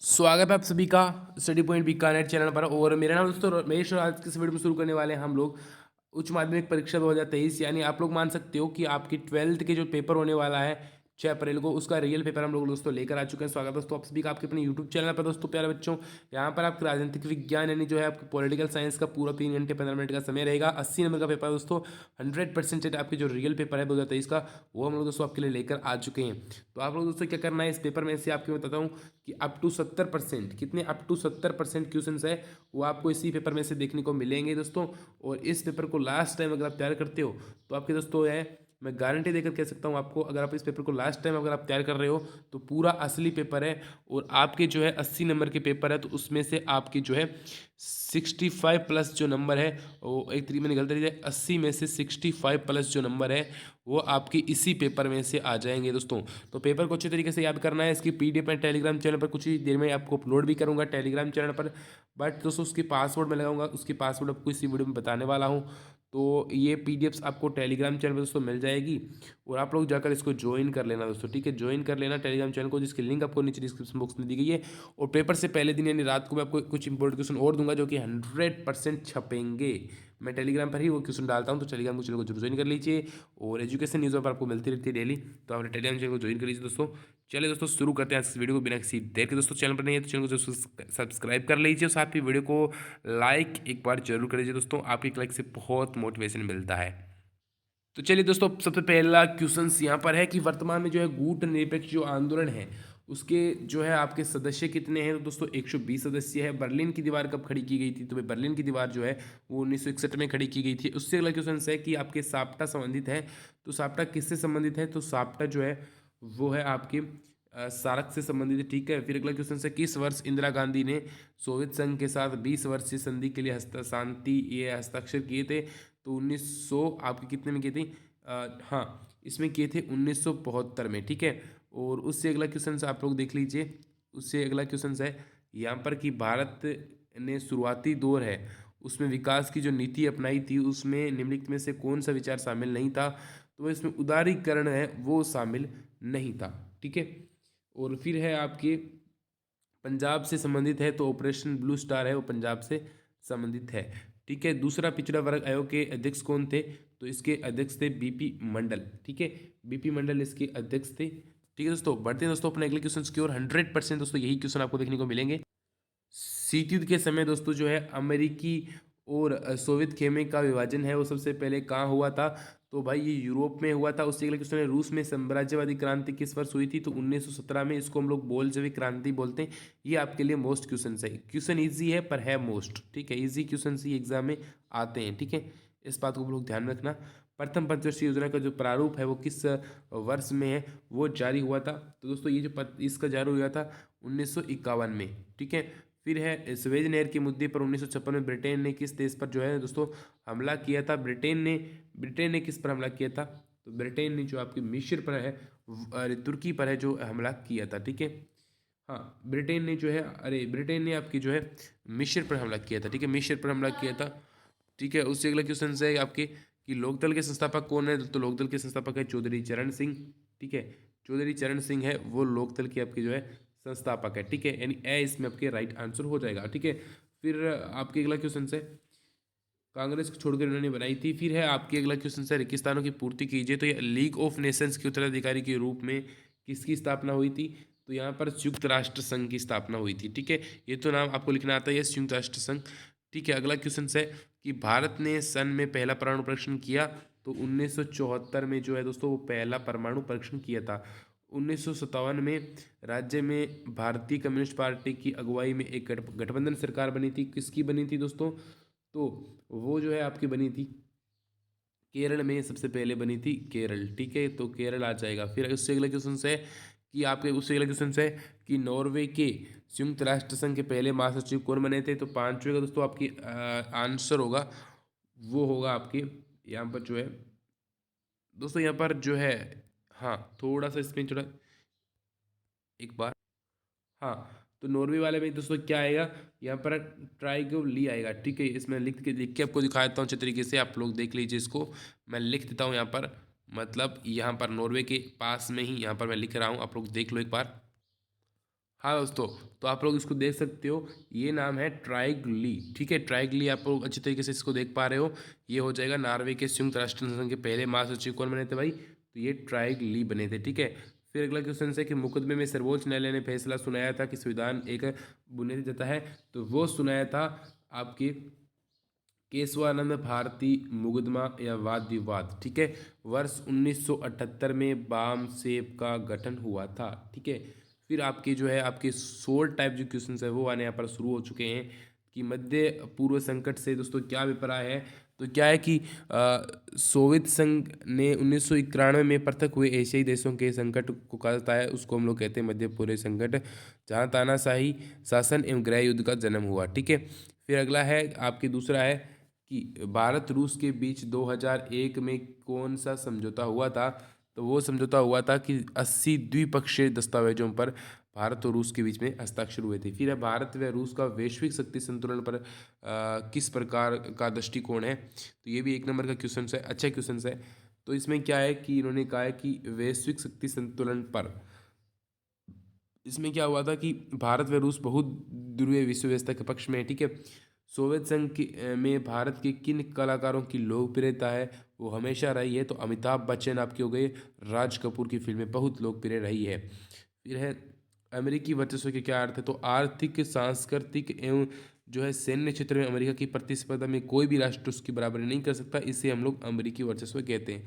स्वागत है आप सभी का स्टडी पॉइंट बीकानेर चैनल पर। और मेरा नाम दोस्तों रमेश और आज के इस वीडियो में शुरू करने वाले हैं हम लोग उच्च माध्यमिक परीक्षा 2023। यानी आप लोग मान सकते हो कि आपकी 12th के जो पेपर होने वाला है 6 अप्रैल को, उसका रियल पेपर हम लोग दोस्तों लेकर आ चुके हैं। स्वागत है दोस्तों आप सभी का आपके अपने यूट्यूब चैनल पर। दोस्तों प्यारे बच्चों, यहाँ पर आपके राजनीतिक विज्ञान यानी जो है आपके पॉलिटिकल साइंस का पूरा 3 घंटे 15 मिनट का समय रहेगा। 80 नंबर का पेपर है दोस्तों। 100% आपके जो रियल पेपर है 2023 का, वो हम लोग दोस्तों आपके लिए लेकर आ चुके हैं। तो आप लोग दोस्तों क्या करना है, इस पेपर में से आपको बताता हूँ कि अप टू 70% कितने, अप टू 70% क्वेश्चन है वो आपको इसी पेपर में से देखने को मिलेंगे दोस्तों। और इस पेपर को लास्ट टाइम अगर आप तैयार करते हो तो आपके दोस्तों है, मैं गारंटी देकर कह सकता हूँ आपको, अगर आप इस पेपर को लास्ट टाइम अगर आप तैयार कर रहे हो तो पूरा असली पेपर है। और आपके जो है 80 नंबर के पेपर है, तो उसमें से आपके जो है 65 प्लस जो नंबर है, वो एक तरीके में निकलते रहिए, 80 में से 65 प्लस जो नंबर है वो आपके इसी पेपर में से आ जाएंगे दोस्तों। तो पेपर को अच्छे तरीके से याद करना है। इसकी पीडीएफ मैं टेलीग्राम चैनल पर कुछ ही देर में आपको अपलोड भी करूंगा टेलीग्राम चैनल पर। बट दोस्तों उसकी पासवर्ड मैं लगाऊंगा, उसकी पासवर्ड आपको इसी वीडियो में बताने वाला हूँ। तो ये पीडीएफ्स आपको टेलीग्राम चैनल पर दोस्तों मिल जाएगी और आप लोग जाकर इसको ज्वाइन कर लेना दोस्तों। ठीक है, ज्वाइन कर लेना टेलीग्राम चैनल को, जिसकी लिंक आपको नीचे डिस्क्रिप्शन बॉक्स में दी गई है। और पेपर से पहले दिन यानी रात को मैं आपको कुछ इंपॉर्टेंट क्वेश्चन और दूंगा जो कि 100% छपेंगे। मैं टेलीग्राम पर ही वो क्वेश्चन डालता हूँ, तो टेलीग्राम को चैनल को जरूर ज्वाइन कर लीजिए। और एजुकेशन न्यूज़ पर आपको मिलती रहती है डेली, तो आप टेलीग्राम चैनल को ज्वाइन कर लीजिए दोस्तों। चलिए दोस्तों शुरू करते हैं इस वीडियो को बिना किसी देर के। दोस्तों चैनल पर नहीं है तो चैनल को सब्सक्राइब कर लीजिए और साथ ही वीडियो को लाइक एक बार जरूर कर लीजिए दोस्तों। आपकी एक लाइक से बहुत मोटिवेशन मिलता है। तो चलिए दोस्तों, सबसे पहला क्वेश्चन यहाँ पर है कि वर्तमान में जो है गुट निरपेक्ष जो आंदोलन है उसके जो है आपके सदस्य कितने हैं। तो दोस्तों 120 सदस्य है। बर्लिन की दीवार कब खड़ी की गई थी, तो भाई बर्लिन की दीवार जो है वो 1961 में खड़ी की गई थी। उससे अगला क्वेश्चन है कि आपके साप्टा संबंधित है, तो साप्टा किससे संबंधित है, तो साप्टा जो है वो है आपके सार्क से संबंधित है। ठीक है, फिर अगला क्वेश्चन है किस वर्ष इंदिरा गांधी ने सोवियत संघ के साथ 20 वर्षीय संधि के लिए शांति ये हस्ताक्षर किए थे। तो 1900 आपके कितने में किए थे, हाँ इसमें किए थे 1972 में। ठीक है, और उससे अगला क्वेश्चन से आप लोग देख लीजिए। उससे अगला क्वेश्चन है यहाँ पर कि भारत ने शुरुआती दौर है उसमें विकास की जो नीति अपनाई थी उसमें निम्नलिखित में से कौन सा विचार शामिल नहीं था, तो इसमें उदारीकरण है वो शामिल नहीं था। ठीक है, और फिर है आपके पंजाब से संबंधित है, तो ऑपरेशन ब्लू स्टार है वो पंजाब से संबंधित है। ठीक है, दूसरा पिछड़ा वर्ग आयोग के अध्यक्ष कौन थे, तो इसके अध्यक्ष थे बीपी मंडल। ठीक है, बीपी मंडल इसके अध्यक्ष थे। ठीक है दोस्तों, बढ़ते हैं दोस्तों अपने अगले क्वेश्चन की ओर। 100% दोस्तों यही क्वेश्चन आपको देखने को मिलेंगे। शीत युद्ध के समय दोस्तों जो है अमेरिकी और सोवियत खेमे का विभाजन है वो सबसे पहले कहाँ हुआ था, तो भाई ये यूरोप में हुआ था। उससे अगला क्वेश्चन है रूस में साम्राज्यवादी क्रांति किस वर्ष हुई थी, तो 1917 में। इसको हम लोग बोल्शेविक क्रांति बोलते हैं। ये आपके लिए मोस्ट क्वेश्चन है। क्वेश्चन ईजी है पर है मोस्ट। ठीक है, ईजी क्वेश्चन ही एग्जाम में आते हैं। ठीक है, इस बात को हम लोग ध्यान रखना। प्रथम पंचवर्षीय योजना का जो प्रारूप है वो किस वर्ष में है वो जारी हुआ था, तो दोस्तों ये जो इसका जारी हुआ था 1951 में। ठीक है, फिर है स्वेज नहर के मुद्दे पर 1956 में ब्रिटेन ने किस देश पर जो है दोस्तों हमला किया था, ब्रिटेन ने किस पर हमला किया था, तो ब्रिटेन ने जो आपकी मिस्र पर है तुर्की पर है जो हमला किया था। ठीक है, हाँ ब्रिटेन ने जो है, अरे ब्रिटेन ने आपकी जो है मिस्र पर हमला किया था। ठीक है, मिस्र पर हमला किया था। ठीक है, उससे अगला क्वेश्चन है आपके कि लोकदल के संस्थापक कौन है, तो लोकदल के संस्थापक है चौधरी चरण सिंह। ठीक है, चौधरी चरण सिंह है वो लोकदल के आपके जो है संस्थापक है। ठीक है, यानी ए इसमें आपके राइट आंसर हो जाएगा। ठीक है, फिर आपके अगला क्वेश्चन है कांग्रेस को छोड़कर इन्होंने बनाई थी। फिर है आपके अगला क्वेश्चन है रेगिस्तानों की पूर्ति कीजिए, तो ये लीग ऑफ नेशंस के उत्तराधिकारी के रूप में किसकी स्थापना हुई थी, तो यहाँ पर संयुक्त राष्ट्र संघ की स्थापना हुई थी। ठीक है, ये तो नाम आपको लिखना आता है संयुक्त राष्ट्र संघ। ठीक है, अगला क्वेश्चन है कि भारत ने सन में पहला परमाणु परीक्षण किया, तो 1974 में जो है दोस्तों वो पहला परमाणु परीक्षण किया था। 1957 में राज्य में भारतीय कम्युनिस्ट पार्टी की अगुवाई में एक गठबंधन सरकार बनी थी। किसकी बनी थी दोस्तों, तो वो जो है आपकी बनी थी केरल में, सबसे पहले बनी थी केरल। ठीक है, तो केरल आ जाएगा। फिर उससे अगला क्वेश्चन है कि आपके उससे अगला क्वेश्चन है कि नॉर्वे के संयुक्त राष्ट्र संघ के पहले महासचिव कौन बने थे, तो पांचवें का दोस्तों आपकी आंसर होगा वो होगा आपके यहाँ पर जो है दोस्तों, यहाँ पर जो है, हाँ थोड़ा सा इसमें थोड़ा एक बार, हाँ तो नॉर्वे वाले में दोस्तों क्या आएगा, यहाँ पर ट्राइगो ली आएगा। ठीक है, इसमें लिख के आपको दिखा देता हूँ अच्छे तरीके से, आप लोग देख लीजिए इसको। मैं लिख देता हूँ यहाँ पर, मतलब यहाँ पर नॉर्वे के पास में ही यहाँ पर मैं लिख रहा हूँ, आप लोग देख लो एक बार। हाँ दोस्तों, तो आप लोग इसको देख सकते हो, ये नाम है ट्राइग्ली। ठीक है, ट्राइग्ली आप लोग अच्छी तरीके से इसको देख पा रहे हो। ये हो जाएगा नॉर्वे के संयुक्त राष्ट्र संघ के पहले महासचिव कौन बने थे भाई, तो ये ट्राइग्ली बने थे। ठीक है, फिर अगला क्वेश्चन है कि मुकदमे में सर्वोच्च न्यायालय ने फैसला सुनाया था कि संविधान एक बुनियादी देता है, तो वो सुनाया था आपके केशवानंद भारती मुकदमा या वाद विवाद। ठीक है, वर्ष 1978 में बाम सेब का गठन हुआ था। ठीक है, फिर आपके जो है आपके 16 टाइप जो क्वेश्चन है वो आने यहाँ पर शुरू हो चुके हैं कि मध्य पूर्व संकट से दोस्तों क्या अभिप्राय है। तो क्या है कि सोवियत संघ ने 1991 में पृथक हुए एशियाई देशों के संकट को कहा जाता है, उसको हम लोग कहते हैं मध्य पूर्व संकट, जहाँ तानाशाही शासन एवं गृह युद्ध का जन्म हुआ। ठीक है, फिर अगला है आपके दूसरा है कि भारत रूस के बीच 2001 में कौन सा समझौता हुआ था, तो वो समझौता हुआ था कि 80 द्विपक्षीय दस्तावेजों पर भारत और रूस के बीच में हस्ताक्षर हुए थे। फिर है भारत व रूस का वैश्विक शक्ति संतुलन पर किस प्रकार का दृष्टिकोण है, तो ये भी एक नंबर का क्वेश्चन है, अच्छा क्वेश्चन है। तो इसमें क्या है कि इन्होंने कहा है कि वैश्विक शक्ति संतुलन पर, इसमें क्या हुआ था कि भारत व रूस बहुत ध्रुवीय विश्व व्यवस्था के पक्ष में है। ठीक है, सोवियत संघ में भारत के किन कलाकारों की लोकप्रियता है, वो हमेशा रही है, तो अमिताभ बच्चन आपके हो गए, राज कपूर की फिल्में बहुत लोकप्रिय रही है। फिर है अमेरिकी वर्चस्व के क्या अर्थ है, तो आर्थिक सांस्कृतिक एवं जो है सैन्य क्षेत्र में अमेरिका की प्रतिस्पर्धा में कोई भी राष्ट्र उसकी बराबरी नहीं कर सकता, इसे हम लोग अमेरिकी वर्चस्व कहते हैं।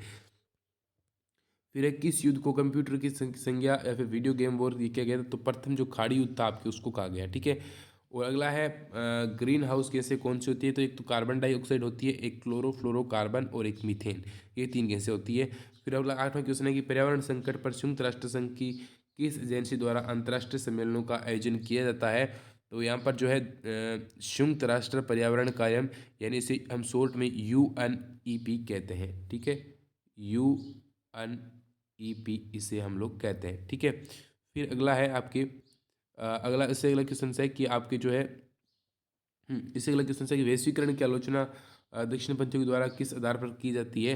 फिर है किस युद्ध को कंप्यूटर की संज्ञा या फिर वीडियो गेम वॉर ये किया गया था, तो प्रथम जो खाड़ी युद्ध था आपके उसको कहा गया। ठीक है, और अगला है ग्रीन हाउस गैसें कौन सी होती है, तो एक तो कार्बन डाइऑक्साइड होती है, एक क्लोरोफ्लोरोकार्बन और एक मीथेन, ये 3 गैसें होती है। फिर अगला 8वां क्वेश्चन है कि पर्यावरण संकट पर संयुक्त राष्ट्र संघ की किस एजेंसी द्वारा अंतर्राष्ट्रीय सम्मेलनों का आयोजन किया जाता है, तो यहाँ पर जो है संयुक्त राष्ट्र पर्यावरण कायम, यानी इसे हम शॉर्ट में UNEP कहते हैं। ठीक है, UNEP इसे हम लोग कहते हैं। ठीक है, फिर अगला है आपके अगला इससे अगला क्वेश्चन है कि आपके जो है इससे अगला क्वेश्चन है कि वैश्वीकरण की आलोचना दक्षिणपंथियों के द्वारा किस आधार पर की जाती है,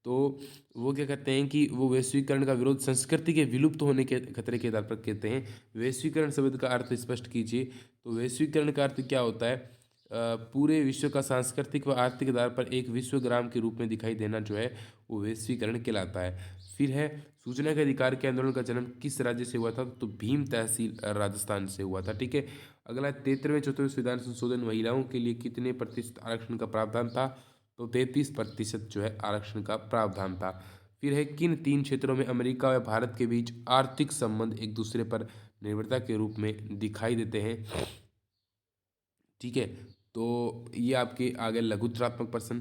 तो वो क्या कहते हैं कि वो वैश्वीकरण का विरोध संस्कृति के विलुप्त होने के खतरे के आधार पर कहते हैं। वैश्वीकरण शब्द का अर्थ स्पष्ट कीजिए, तो वैश्वीकरण का अर्थ क्या होता है, पूरे विश्व का सांस्कृतिक व आर्थिक आधार पर एक विश्वग्राम के रूप में दिखाई देना जो है वो वैश्वीकरण कहलाता है। फिर है सूचना के अधिकार के आंदोलन का जन्म किस राज्य से हुआ था, तो भीम तहसील राजस्थान से हुआ था। ठीक है, अगला 73वें 74वें संविधान संशोधन महिलाओं के लिए कितने प्रतिशत आरक्षण का प्रावधान था, तो 33% जो है आरक्षण का प्रावधान था। फिर है किन 3 क्षेत्रों में अमेरिका व भारत के बीच आर्थिक संबंध एक दूसरे पर निर्भरता के रूप में दिखाई देते हैं। ठीक है, तो ये आपके आगे लघुत्रात्मक प्रश्न,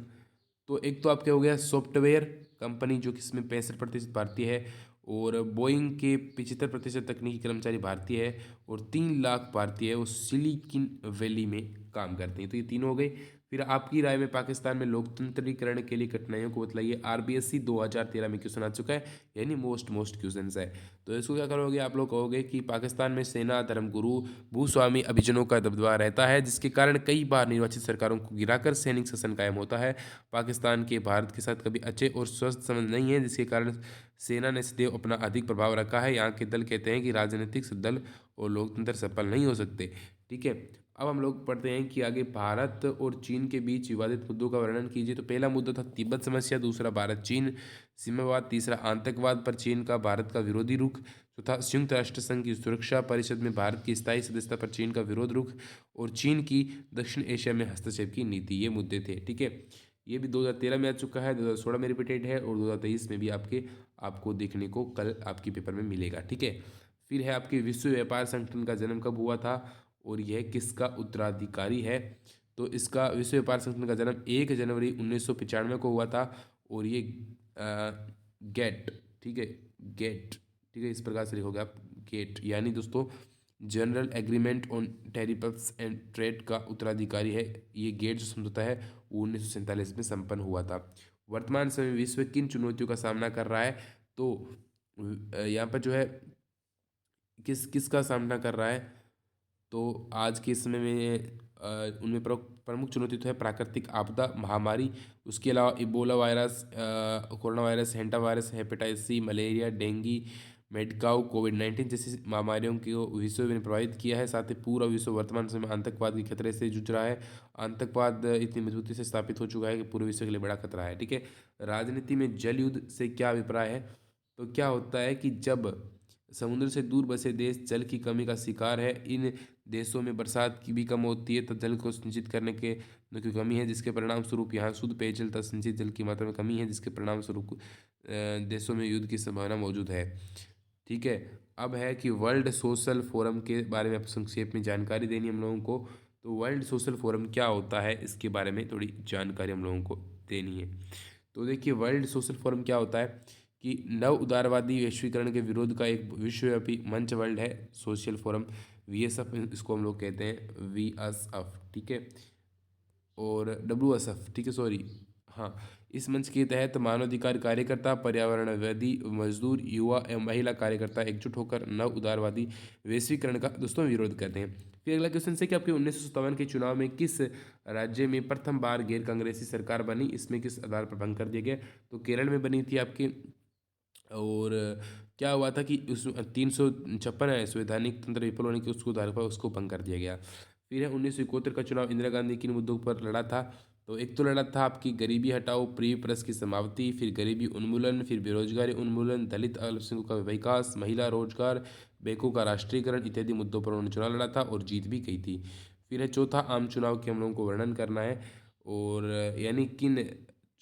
तो एक तो आपके हो गया सॉफ्टवेयर कंपनी जो कि इसमें 65% भारतीय है, और बोइंग के 75% तकनीकी कर्मचारी भारतीय है, और 3 लाख भारतीय है वो सिलिकॉन वैली में काम करते हैं। तो ये तीनों हो गए। फिर आपकी राय में पाकिस्तान में लोकतंत्रीकरण के लिए कठिनाइयों को बतलाइए। RBSC 2013 में क्वेश्चन आ चुका है, यानी मोस्ट क्वेश्चन है। तो इसको क्या करोगे, आप लोग कहोगे कि पाकिस्तान में सेना, धर्मगुरु, भूस्वामी अभिजनों का दबदबा रहता है, जिसके कारण कई बार निर्वाचित सरकारों को गिराकर सैनिक शासन कायम होता है। पाकिस्तान के भारत के साथ कभी अच्छे और स्वस्थ संबंध नहीं है, जिसके कारण सेना ने सदैव अपना अधिक प्रभाव रखा है। यहाँ के दल कहते हैं कि राजनीतिक दल और लोकतंत्र सफल नहीं हो सकते। ठीक है, अब हम लोग पढ़ते हैं कि आगे भारत और चीन के बीच विवादित मुद्दों का वर्णन कीजिए। तो पहला मुद्दा था तिब्बत समस्या, दूसरा भारत चीन सीमावाद, तीसरा आतंकवाद पर चीन का भारत का विरोधी रुख, चौथा संयुक्त राष्ट्र संघ की सुरक्षा परिषद में भारत की स्थायी सदस्यता पर चीन का विरोध रुख, और चीन की दक्षिण एशिया में हस्तक्षेप की नीति। ये मुद्दे थे। ठीक है, ये भी 2013 में आ चुका है, 2016 में रिपीटेड है, और 2023 में भी आपको देखने को कल आपके पेपर में मिलेगा। ठीक है, फिर है आपके विश्व व्यापार संगठन का जन्म कब हुआ था, और यह किसका उत्तराधिकारी है, तो इसका विश्व व्यापार संगठन का जन्म 1 जनवरी 1995 को हुआ था, और ये गेट, ठीक है, गेट, ठीक है, इस प्रकार से लिखोगे आप गेट, यानी दोस्तों general agreement on tariffs and trade का उत्तराधिकारी है। ये गेट जो समझौता है वो 1947 में संपन्न हुआ था। वर्तमान समय विश्व किन चुनौतियों का सामना कर रहा है, तो यहाँ पर जो है किसका सामना कर रहा है, तो आज के समय में उनमें प्रमुख चुनौती तो है प्राकृतिक आपदा, महामारी, उसके अलावा Ebola virus, corona virus, hanta virus, hepatitis C, malaria, dengue, mad cow कोविड-19 जैसी महामारियों को विश्व में प्रभावित किया है। साथ ही पूरा विश्व वर्तमान समय में आतंकवाद के खतरे से जूझ रहा है। आतंकवाद इतनी मजबूती से स्थापित हो चुका है कि पूरे विश्व के लिए बड़ा खतरा है। ठीक है, राजनीति में जल युद्ध से क्या अभिप्राय है? तो क्या होता है कि जब समुद्र से दूर बसे देश जल की कमी का शिकार है, इन देशों में बरसात की भी कम होती है, तो जल को सिंचित करने के की कमी है, जिसके परिणाम स्वरूप यहाँ शुद्ध पेयजल तथा सिंचित जल की मात्रा में कमी है, जिसके परिणाम स्वरूप देशों में युद्ध की संभावना मौजूद है। ठीक है, अब है कि वर्ल्ड सोशल फोरम के बारे में आप संक्षेप में जानकारी देनी है हम लोगों को। तो वर्ल्ड सोशल फोरम क्या होता है, इसके बारे में थोड़ी जानकारी हम लोगों को देनी है। तो देखिए, वर्ल्ड सोशल फोरम क्या होता है कि नव उदारवादी वैश्वीकरण के विरोध का एक विश्वव्यापी मंच वर्ल्ड है सोशल फोरम, VSF इसको हम लोग कहते हैं, VSF। ठीक है, और WSF, ठीक है, सॉरी, हाँ। इस मंच के तहत मानवाधिकार कार्यकर्ता, पर्यावरणवादी, मजदूर, युवा एवं महिला कार्यकर्ता एकजुट होकर नव उदारवादी वैश्वीकरण का दोस्तों विरोध करते हैं। फिर अगला क्वेश्चन है कि आपके 1957 के चुनाव में किस राज्य में प्रथम बार गैर कांग्रेसी सरकार बनी, इसमें किस आधार पर भंग कर दिया गया? तो केरल में बनी थी आपकी। और क्या हुआ था कि उस 356 संवैधानिक तंत्र विफल होने के उसको आधार पर उसको भंग कर दिया गया। फिर है 1971 का चुनाव, इंदिरा गांधी किन मुद्दों पर लड़ा था? तो एक तो लड़ा था आपकी गरीबी हटाओ, प्री प्रेस की समाप्ति, फिर गरीबी उन्मूलन, फिर बेरोजगारी उन्मूलन, दलित अल्पसंख्यकों का विकास, महिला रोजगार, बैंकों का राष्ट्रीयकरण इत्यादि मुद्दों पर उन्होंने चुनाव लड़ा था और जीत भी गई थी। फिर है चौथा, आम चुनाव के हम लोगों को वर्णन करना है, और यानी किन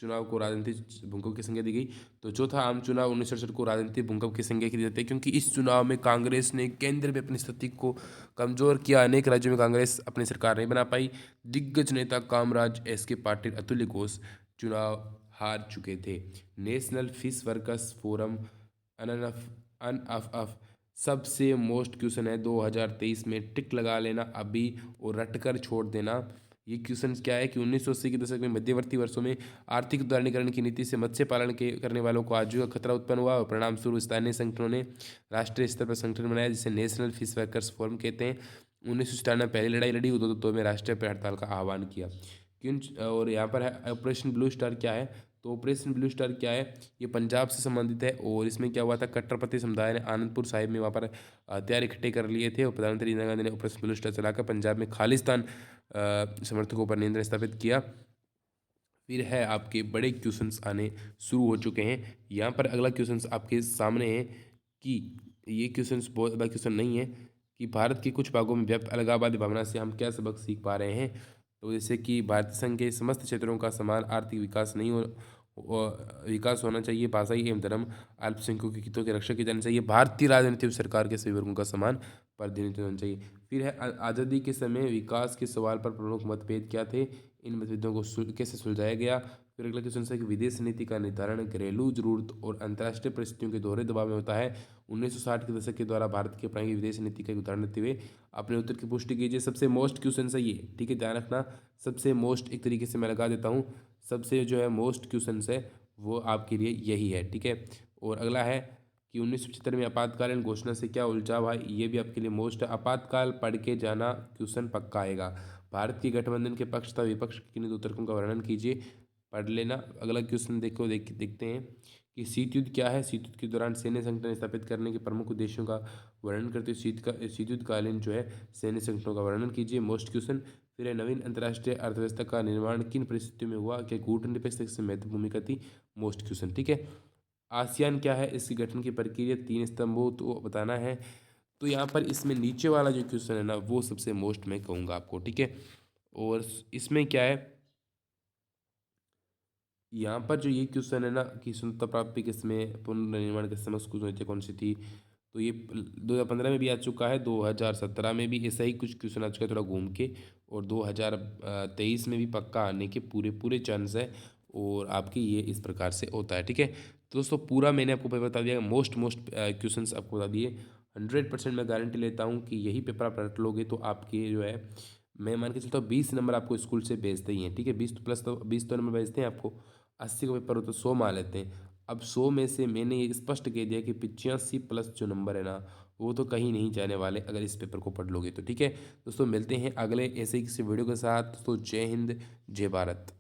चुनाव को राजनीतिक भूकंप की संज्ञा दी गई? तो चौथा, आम चुनाव 1968 को राजनीतिक भूकंप की संज्ञा की जाती है, क्योंकि इस चुनाव में कांग्रेस ने केंद्र में अपनी स्थिति को कमजोर किया। अनेक राज्यों में कांग्रेस अपनी सरकार नहीं बना पाई। दिग्गज नेता कामराज SK पाटिल, अतुल्य घोष चुनाव हार चुके थे। नेशनल फिश वर्कर्स फोरम अनअफ सबसे मोस्ट क्वेश्चन है 2023 में, टिक लगा लेना अभी और रटकर छोड़ देना। ये क्वेश्चन क्या है कि 1980 के दशक में मध्यवर्ती वर्षों में आर्थिक उदारीकरण की नीति से मत्स्य पालन के करने वालों को आजीविका खतरा उत्पन्न हुआ, और परिणाम स्वरूप स्थानीय संगठनों ने राष्ट्रीय स्तर पर संगठन बनाया जिसे नेशनल फिश वर्कर्स फोरम कहते हैं। 1997 में पहली लड़ाई लड़ी, 2002 में राष्ट्रीय पे हड़ताल का आह्वान किया। किन और यहाँ पर है ऑपरेशन ब्लू स्टार क्या है? तो ऑपरेशन ब्लू स्टार क्या है, ये पंजाब से संबंधित है, और इसमें क्या हुआ था, कट्टरपंथी समुदाय ने आनंदपुर साहिब में वहाँ पर हथियार इकट्ठे कर लिए थे, और प्रधानमंत्री इंदिरा गांधी ने ऑपरेशन ब्लू स्टार चलाकर पंजाब में खालिस्तान समर्थकों पर नियंत्रण स्थापित किया। फिर है आपके बड़े क्वेश्चंस आने शुरू हो चुके हैं। यहाँ पर अगला क्वेश्चंस आपके सामने है कि ये क्वेश्चंस बहुत ज़्यादा क्वेश्चन नहीं है कि भारत के कुछ भागों में व्याप्त अलगाववादी भावना से हम क्या सबक सीख पा रहे हैं? तो जैसे कि भारतीय संघ के समस्त क्षेत्रों का समान आर्थिक विकास नहीं हो विकास होना चाहिए, भाषाई एवं धर्म अल्पसंख्यकों के हितों की रक्षा की जानी चाहिए, भारतीय राजनीति और सरकार के सभी वर्गों का समान प्रतिनिधित्व होना चाहिए। फिर है आज़ादी के समय विकास के सवाल पर प्रमुख मतभेद क्या थे? इन मतभेदों को कैसे सुलझाया गया? फिर अगला क्वेश्चन है कि विदेश नीति का निर्धारण घरेलू जरूरत और अंतर्राष्ट्रीय परिस्थितियों के दोहरे दबाव में होता है। 1960 के दशक के द्वारा भारत की अपनाई गई विदेश नीति का एक उदाहरण देते हुए अपने उत्तर की पुष्टि कीजिए। सबसे मोस्ट क्वेश्चन है ये, ठीक है, ध्यान रखना। सबसे मोस्ट एक तरीके से मैं लगा देता हूँ, सबसे जो है मोस्ट क्वेश्चन है वो आपके लिए यही है, ठीक है। और अगला है कि 1975 में आपातकालीन घोषणा से क्या उलझाव है, ये भी आपके लिए मोस्ट है। आपातकाल पढ़ के जाना, क्वेश्चन पक्का आएगा। भारत की गठबंधन के पक्ष तथा विपक्ष के किन दो तर्कों का वर्णन कीजिए, पढ़ लेना। अगला क्वेश्चन देखते हैं कि शीत युद्ध क्या है? शीत युद्ध के दौरान सैन्य संगठन स्थापित करने के प्रमुख उद्देश्यों का वर्णन करते हुए शीत युद्ध कालीन जो है सैन्य संगठनों का वर्णन कीजिए, मोस्ट क्वेश्चन। फिर है नवीन अंतर्राष्ट्रीय अर्थव्यवस्था का निर्माण किन परिस्थितियों में हुआ, क्या कूटनीतिक से महत्वपूर्ण भूमिका थी, मोस्ट क्वेश्चन, ठीक है। आसियान क्या है, इसके गठन की प्रक्रिया, 3 स्तंभों तो बताना है। तो यहाँ पर इसमें नीचे वाला जो क्वेश्चन है ना वो सबसे मोस्ट मैं कहूँगा आपको, ठीक है। और इसमें क्या है, यहाँ पर जो ये क्वेश्चन है ना कि स्वतंत्रता प्राप्ति किसमें पुनर्निर्माण के समय कुछ नीति कौन सी थी, तो ये 2015 में भी आ चुका है, 2017 में भी ऐसा ही कुछ क्वेश्चन आ चुका है थोड़ा घूम के, और 2023 में भी पक्का आने के पूरे पूरे चांस है। और आपकी ये इस प्रकार से होता है, ठीक है। तो दोस्तों पूरा मैंने आपको पेपर बता दिया, मोस्ट मोस्ट क्वेश्चन आपको बता दिए। 100% मैं गारंटी लेता हूँ कि यही पेपर आप रट लोगे तो आपके जो है, मैं मान के चलता हूँ 20 नंबर आपको स्कूल से भेजते ही हैं, ठीक है। 20 तो प्लस तो 20 तो नंबर भेजते हैं आपको। 80 का पेपर हो तो 100 मान लेते हैं। अब 100 में से मैंने ये स्पष्ट कह दिया कि 85 प्लस जो नंबर है ना वो तो कहीं नहीं जाने वाले अगर इस पेपर को पढ़ लोगे तो, ठीक है। दोस्तों मिलते हैं अगले ऐसे ही किसी वीडियो के साथ। दोस्तों जय हिंद, जय भारत।